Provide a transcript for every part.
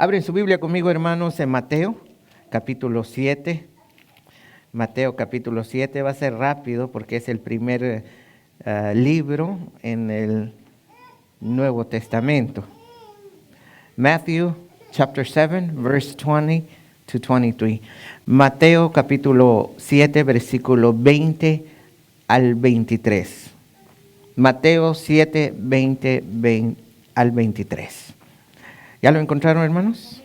Abren su Biblia conmigo, hermanos, en Mateo, capítulo 7. Mateo, capítulo 7. Va a ser rápido porque es el primer libro en el Nuevo Testamento. Matthew, chapter 7, verse 20 to 23. Mateo, capítulo 7, versículo 20 al 23. Mateo 7, 20 al 23. ¿Ya lo encontraron, hermanos?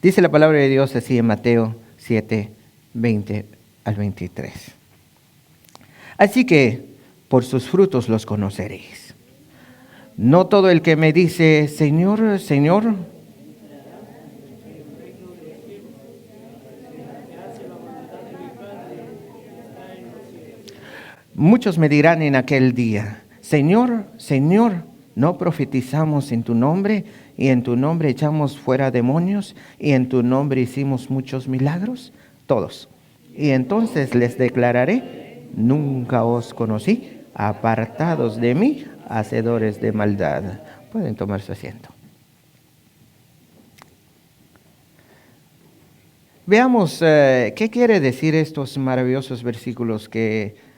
Dice la palabra de Dios así en Mateo 7, 20 al 23. Así que por sus frutos los conoceréis. No todo el que me dice, Señor, Señor, muchos me dirán en aquel día, Señor, Señor, ¿no profetizamos en tu nombre y en tu nombre echamos fuera demonios y en tu nombre hicimos muchos milagros? Todos. Y entonces les declararé, nunca os conocí, apartados de mí, hacedores de maldad. Pueden tomar su asiento. Veamos qué quiere decir estos maravillosos versículos que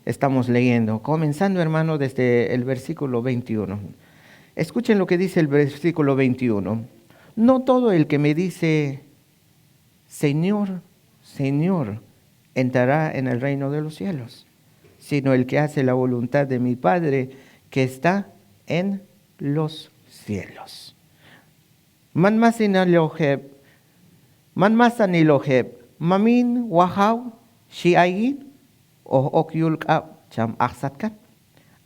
estamos leyendo, comenzando, hermano, desde el versículo 21. Escuchen lo que dice el versículo 21. No todo el que me dice, Señor, Señor, entrará en el reino de los cielos, sino el que hace la voluntad de mi Padre que está en los cielos. Man masinaloheb, mamin wahaw, shiayin, o okyul cham aksatkan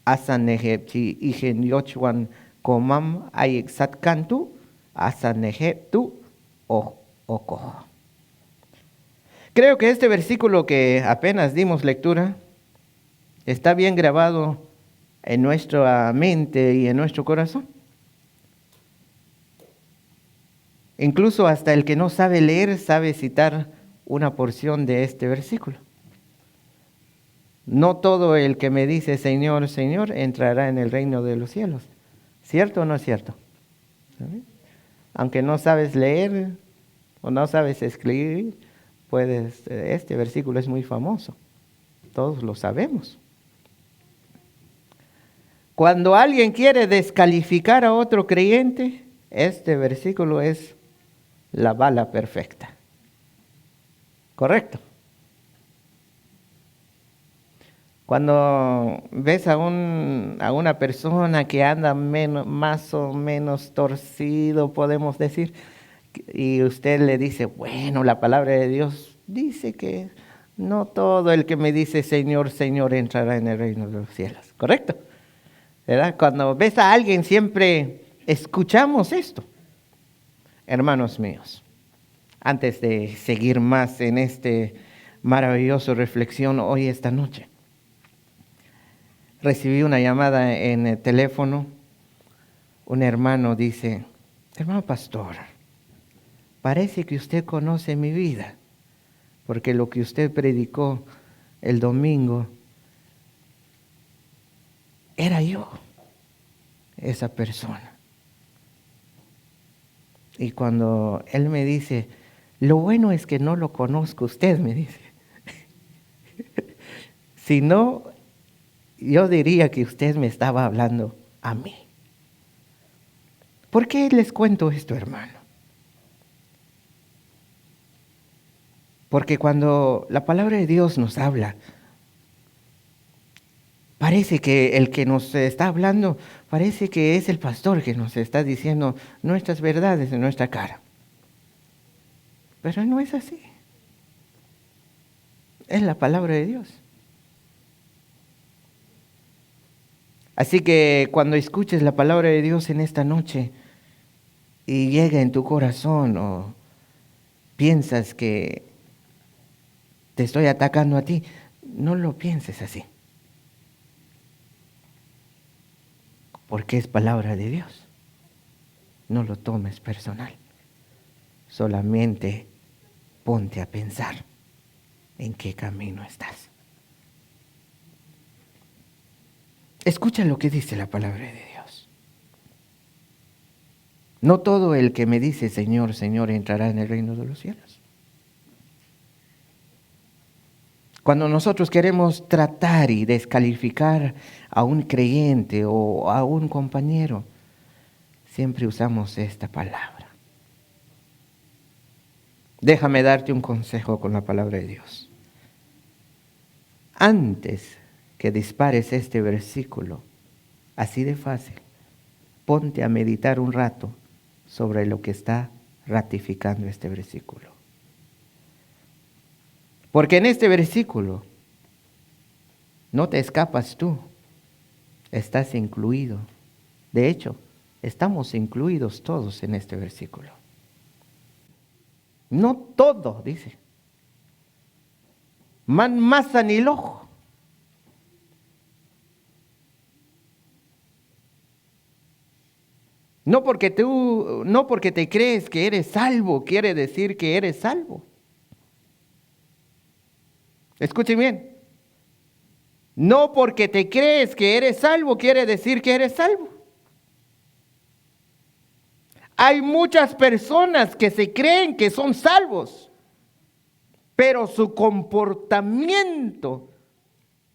asan neheb chi ijen yochwan komam ayeksatkan tu asan neheb tu oko. Creo que este versículo que apenas dimos lectura está bien grabado en nuestra mente y en nuestro corazón. Incluso hasta el que no sabe leer sabe citar una porción de este versículo. No todo el que me dice Señor, Señor, entrará en el reino de los cielos. ¿Cierto o no es cierto? Aunque no sabes leer o no sabes escribir, este versículo es muy famoso. Todos lo sabemos. Cuando alguien quiere descalificar a otro creyente, este versículo es la bala perfecta. ¿Correcto? Cuando ves a una persona que anda más o menos torcido, podemos decir, y usted le dice, bueno, la palabra de Dios dice que no todo el que me dice Señor, Señor entrará en el reino de los cielos. ¿Correcto? ¿Verdad? Cuando ves a alguien siempre escuchamos esto. Hermanos míos, antes de seguir más en este maravilloso reflexión hoy esta noche, recibí una llamada en el teléfono. Un hermano dice, hermano pastor, parece que usted conoce mi vida, porque lo que usted predicó el domingo era yo, esa persona. Y cuando él me dice, lo bueno es que no lo conozco usted, me dice. Si no, yo diría que usted me estaba hablando a mí. ¿Por qué les cuento esto, hermano? Porque cuando la palabra de Dios nos habla, parece que el que nos está hablando, parece que es el pastor que nos está diciendo nuestras verdades en nuestra cara. Pero no es así. Es la palabra de Dios. Así que cuando escuches la palabra de Dios en esta noche y llega en tu corazón o piensas que te estoy atacando a ti, no lo pienses así. Porque es palabra de Dios. No lo tomes personal. Solamente ponte a pensar en qué camino estás. Escucha lo que dice la palabra de Dios. No todo el que me dice Señor, Señor entrará en el reino de los cielos. Cuando nosotros queremos tratar y descalificar a un creyente o a un compañero, siempre usamos esta palabra. Déjame darte un consejo con la palabra de Dios. Antes que dispares este versículo, así de fácil, ponte a meditar un rato sobre lo que está ratificando este versículo. Porque en este versículo no te escapas tú, estás incluido. De hecho, estamos incluidos todos en este versículo. No todo, dice. Man masa ni lojo. No porque te crees que eres salvo, quiere decir que eres salvo. Escuchen bien. No porque te crees que eres salvo, quiere decir que eres salvo. Hay muchas personas que se creen que son salvos, pero su comportamiento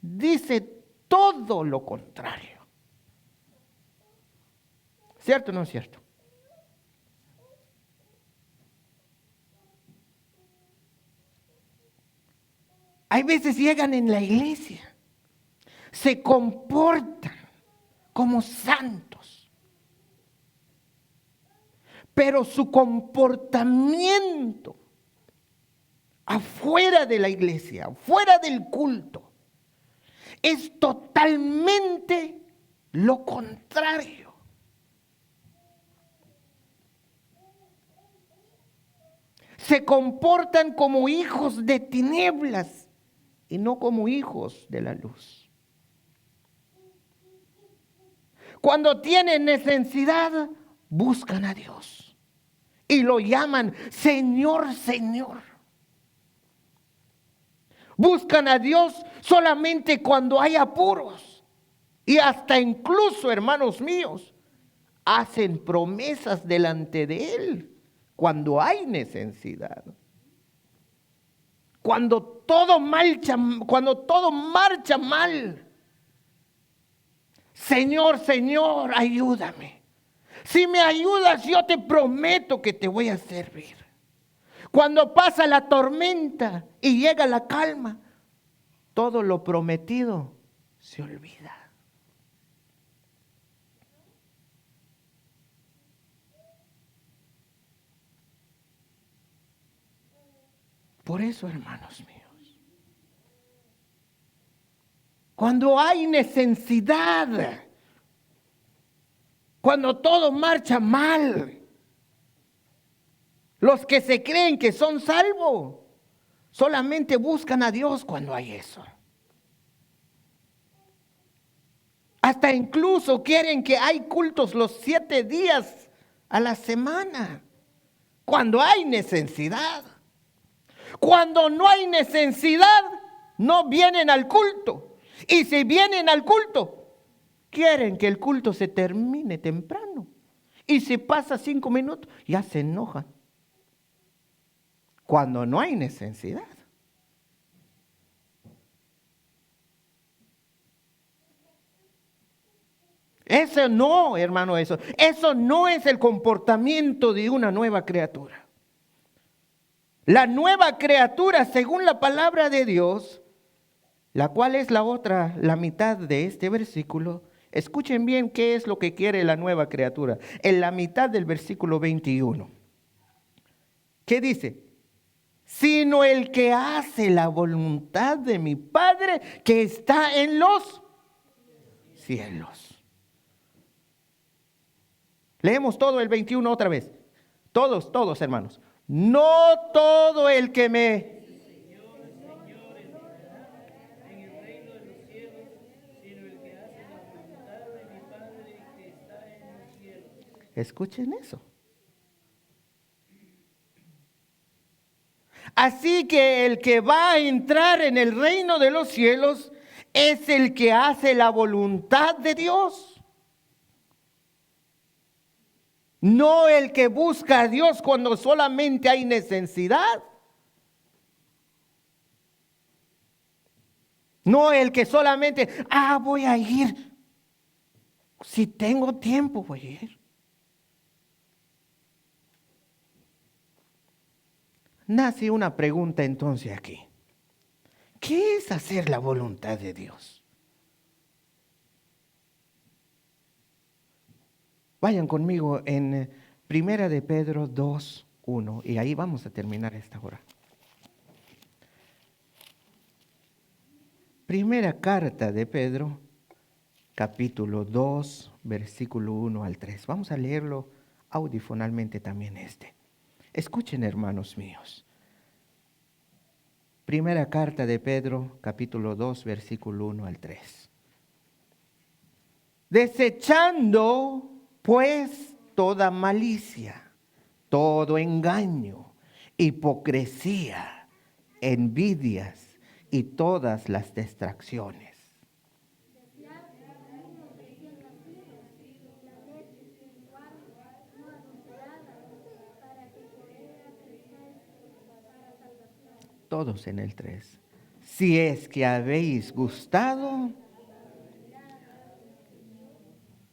dice todo lo contrario. ¿Cierto o no es cierto? Hay veces llegan en la iglesia, se comportan como santos, pero su comportamiento afuera de la iglesia, afuera del culto, es totalmente lo contrario. Se comportan como hijos de tinieblas y no como hijos de la luz. Cuando tienen necesidad, buscan a Dios y lo llaman Señor, Señor. Buscan a Dios solamente cuando hay apuros. Y hasta incluso, hermanos míos, hacen promesas delante de Él cuando hay necesidad. Cuando todo marcha mal. Señor, Señor, ayúdame. Si me ayudas, yo te prometo que te voy a servir. Cuando pasa la tormenta y llega la calma, todo lo prometido se olvida. Por eso, hermanos míos, cuando hay necesidad, cuando todo marcha mal, los que se creen que son salvos solamente buscan a Dios cuando hay eso. Hasta incluso quieren que hay cultos los 7 días a la semana, cuando hay necesidad. Cuando no hay necesidad, no vienen al culto. Y si vienen al culto, quieren que el culto se termine temprano. Y si pasa 5 minutos, ya se enojan. Cuando no hay necesidad. Eso no, hermano, eso no es el comportamiento de una nueva criatura. La nueva criatura, según la palabra de Dios, la cual es la mitad de este versículo. Escuchen bien qué es lo que quiere la nueva criatura. En la mitad del versículo 21. ¿Qué dice? Sino el que hace la voluntad de mi Padre que está en los cielos. Leemos todo el 21 otra vez. Todos, hermanos. No todo el que me... Escuchen eso. Así que el que va a entrar en el reino de los cielos es el que hace la voluntad de Dios. No el que busca a Dios cuando solamente hay necesidad. No el que solamente, voy a ir. Si tengo tiempo, voy a ir. Nace una pregunta entonces aquí. ¿Qué es hacer la voluntad de Dios? Vayan conmigo en Primera de Pedro 2:1 y ahí vamos a terminar esta hora. Primera carta de Pedro, capítulo 2, versículo 1 al 3. Vamos a leerlo audifonalmente también este. Escuchen, hermanos míos. Primera carta de Pedro, capítulo 2, versículo 1 al 3. Desechando, pues, toda malicia, todo engaño, hipocresía, envidias y todas las distracciones. Todos en el 3. Si es que habéis gustado,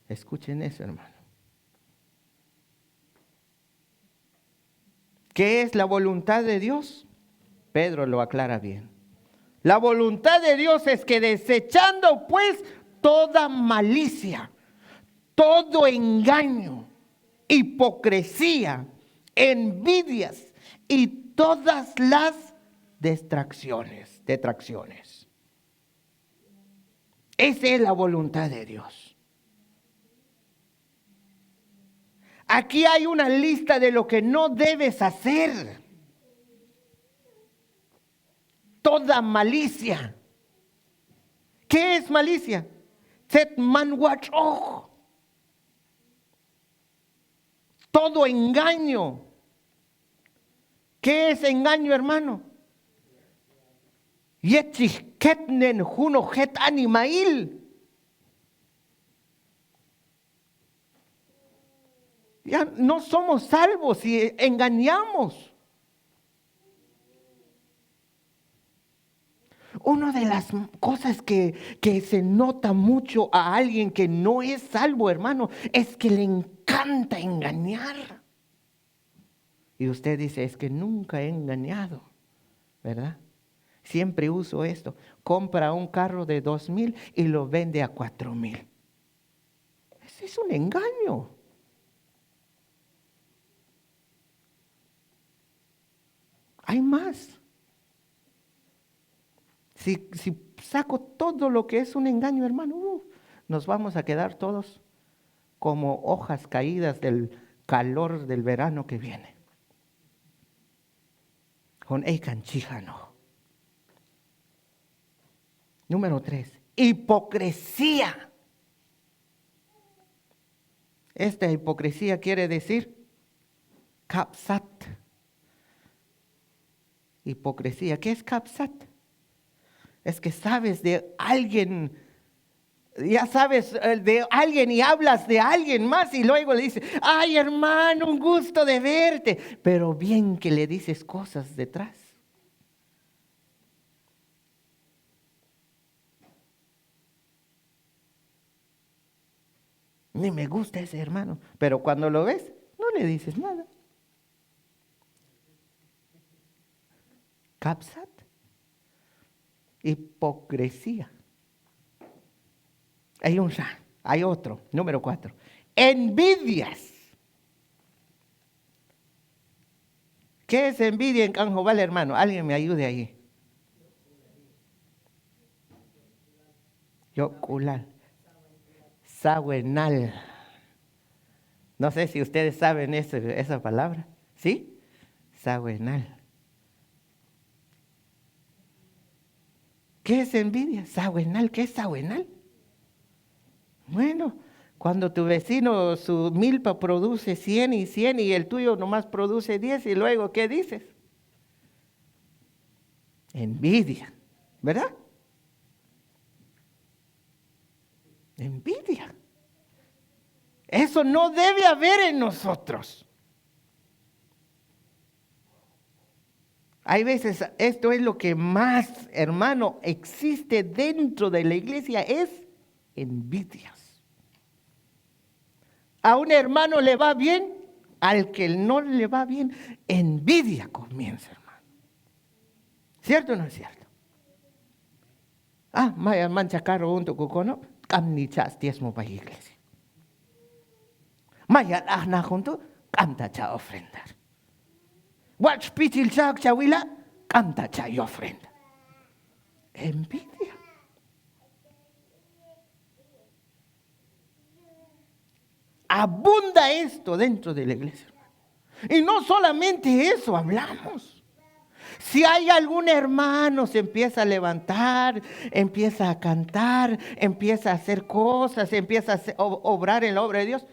escuchen eso, hermano. ¿Qué es la voluntad de Dios? Pedro lo aclara bien. La voluntad de Dios es que desechando pues toda malicia, todo engaño, hipocresía, envidias y todas las detracciones. Esa es la voluntad de Dios. Aquí hay una lista de lo que no debes hacer. Toda malicia. ¿Qué es malicia? Set man watch ojo. Todo engaño. ¿Qué es engaño, hermano? Yetzich ketnen juno het animail. Ya no somos salvos si engañamos. Una de las cosas que se nota mucho a alguien que no es salvo, hermano, es que le encanta engañar. Y usted dice, es que nunca he engañado, ¿verdad? Siempre uso esto. Compra un carro de 2,000 y lo vende a 4,000. Ese es un engaño. Hay más. Si saco todo lo que es un engaño, hermano, nos vamos a quedar todos como hojas caídas del calor del verano que viene. Con Eikanchijano. Número 3, hipocresía. Esta hipocresía quiere decir kapsat. Hipocresía, ¿qué es kapsat? Es que sabes de alguien, ya sabes de alguien y hablas de alguien más y luego le dices, ay hermano, un gusto de verte, pero bien que le dices cosas detrás. Ni me gusta ese hermano, pero cuando lo ves, no le dices nada. Kapsat. Hipocresía. Hay otro, número 4. Envidias. ¿Qué es envidia en Canjobal, hermano? Alguien me ayude ahí. Yoculal. Sahuenal. No sé si ustedes saben esa palabra. ¿Sí? Sahuenal. ¿Qué es envidia? Sahuenal. ¿Qué es sahuenal? Bueno, cuando tu vecino su milpa produce 100 y 100 y el tuyo nomás produce 10 y luego, ¿qué dices? Envidia, ¿verdad? Envidia. Eso no debe haber en nosotros. Hay veces, esto es lo que más, hermano, existe dentro de la iglesia, es envidias. A un hermano le va bien, al que no le va bien, envidia comienza, hermano. ¿Cierto o no es cierto? Maya mancha caro un tocucono, camnichas diezmo para iglesia. Maya ajna junto, camta cha ofrendar. Watch pichil chak chawila, camta cha y ofrenda. Envidia. Abunda esto dentro de la iglesia. Y no solamente eso hablamos. Si hay algún hermano se empieza a levantar, empieza a cantar, empieza a hacer cosas, empieza a obrar en la obra de Dios.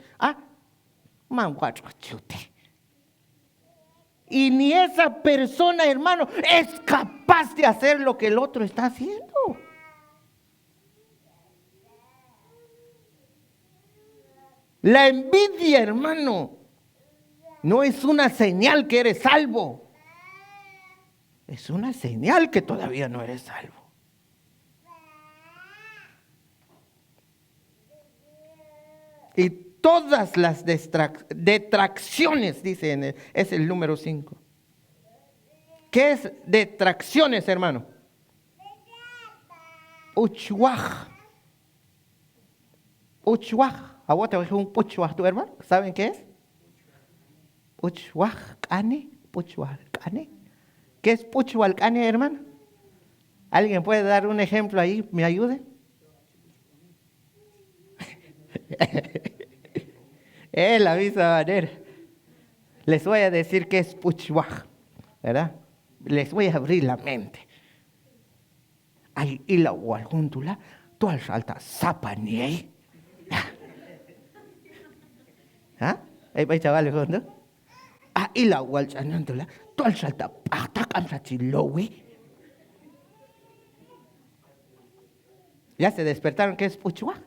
Y ni esa persona, hermano, es capaz de hacer lo que el otro está haciendo. La envidia, hermano, no es una señal que eres salvo. Es una señal que todavía no eres salvo. Y todas las detracciones, dice, es el número 5. ¿Qué es detracciones, hermano? Uchuaj. Uchuaj. ¿A vos te voy a decir un puchuaj, tu hermano? ¿Saben qué es? Puchuaj, cane, puchuaj, cane. ¿Qué es puchuaj, cane, hermano? ¿Alguien puede dar un ejemplo ahí? ¿Me ayude? Es la misma manera. Les voy a decir que es puchuaj, ¿verdad? Les voy a abrir la mente. Ay, y la waljuntula, tú al salta zapaniei. Ahí va chavales juntos. Y la walchanantula, tú al salta pata camsachilowi. ¿Ya se despertaron que es puchuaj?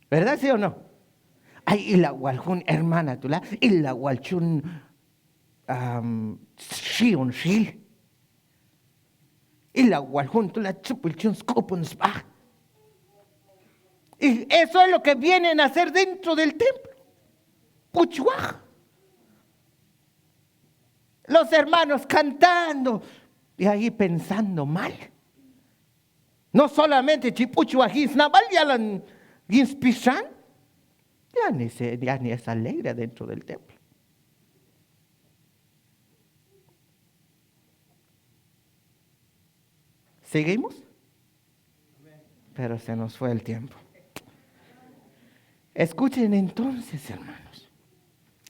¿Verdad, sí o no? Ay, y la waljun hermana tula, y la walchun shion shil. Y la waljun tula chupulchun skopun spa. Y eso es lo que vienen a hacer dentro del templo. Puchuaj. Los hermanos cantando y ahí pensando mal. No solamente chipuchuajis, nabal yalan ginspichan. Ya ni es alegre dentro del templo. ¿Seguimos? Pero se nos fue el tiempo. Escuchen entonces, hermanos.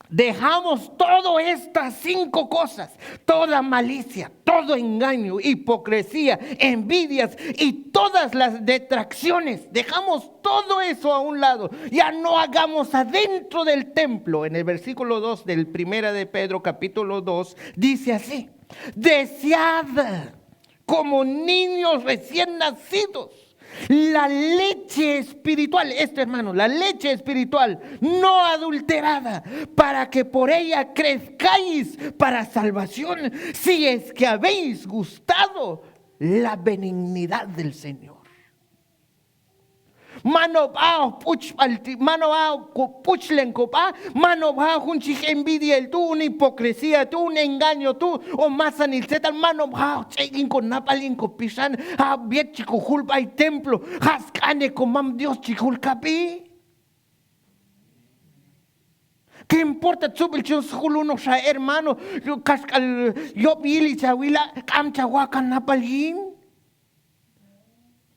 Dejamos todas estas 5 cosas, toda malicia, todo engaño, hipocresía, envidias y todas las detracciones. Dejamos todo eso a un lado. Ya no hagamos adentro del templo. En el versículo 2 del 1 de Pedro capítulo 2 dice así: desead como niños recién nacidos la leche espiritual, hermano, la leche espiritual no adulterada, para que por ella crezcáis para salvación, si es que habéis gustado la benignidad del Señor. Mano bao puchlen copa, mano bao junchich envidia tú, una hipocresía tú, un engaño tú, o más anilzeta, mano bao chegin con napalin con pisan, ha biet chicuhul bay templo, hascane con mam Dios chicuhul capi. ¿Qué importa subir chunshul uno sa hermano, cascal yo pili chawila, cam chahuacan napalin?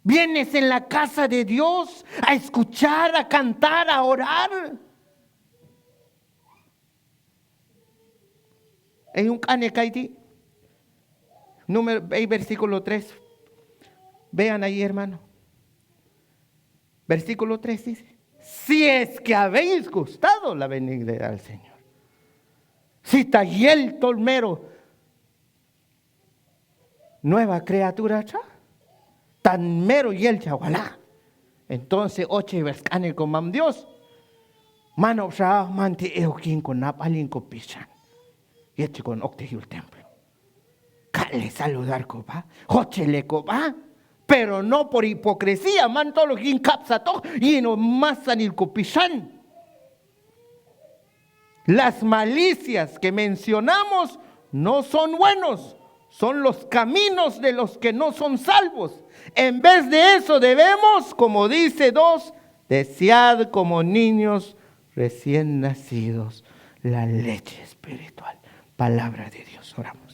Vienes en la casa de Dios a escuchar, a cantar, a orar. Hay un canecaiti, versículo 3. Vean ahí, hermano. Versículo 3 dice: si es que habéis gustado la benignidad del Señor. Si tayel tolmero, nueva criatura, tan mero y el chagualá. Entonces, oche vescane con mam Dios. Mano sha manti eukin con napalin con pichan. Y este con octejil templo. Cale saludar coba, oche le coba. Pero no por hipocresía, man todo lo que incapsa todo y no más sanil copichan. Las malicias que mencionamos no son buenos, son los caminos de los que no son salvos. En vez de eso debemos, como dice 2, desear como niños recién nacidos la leche espiritual. Palabra de Dios, oramos.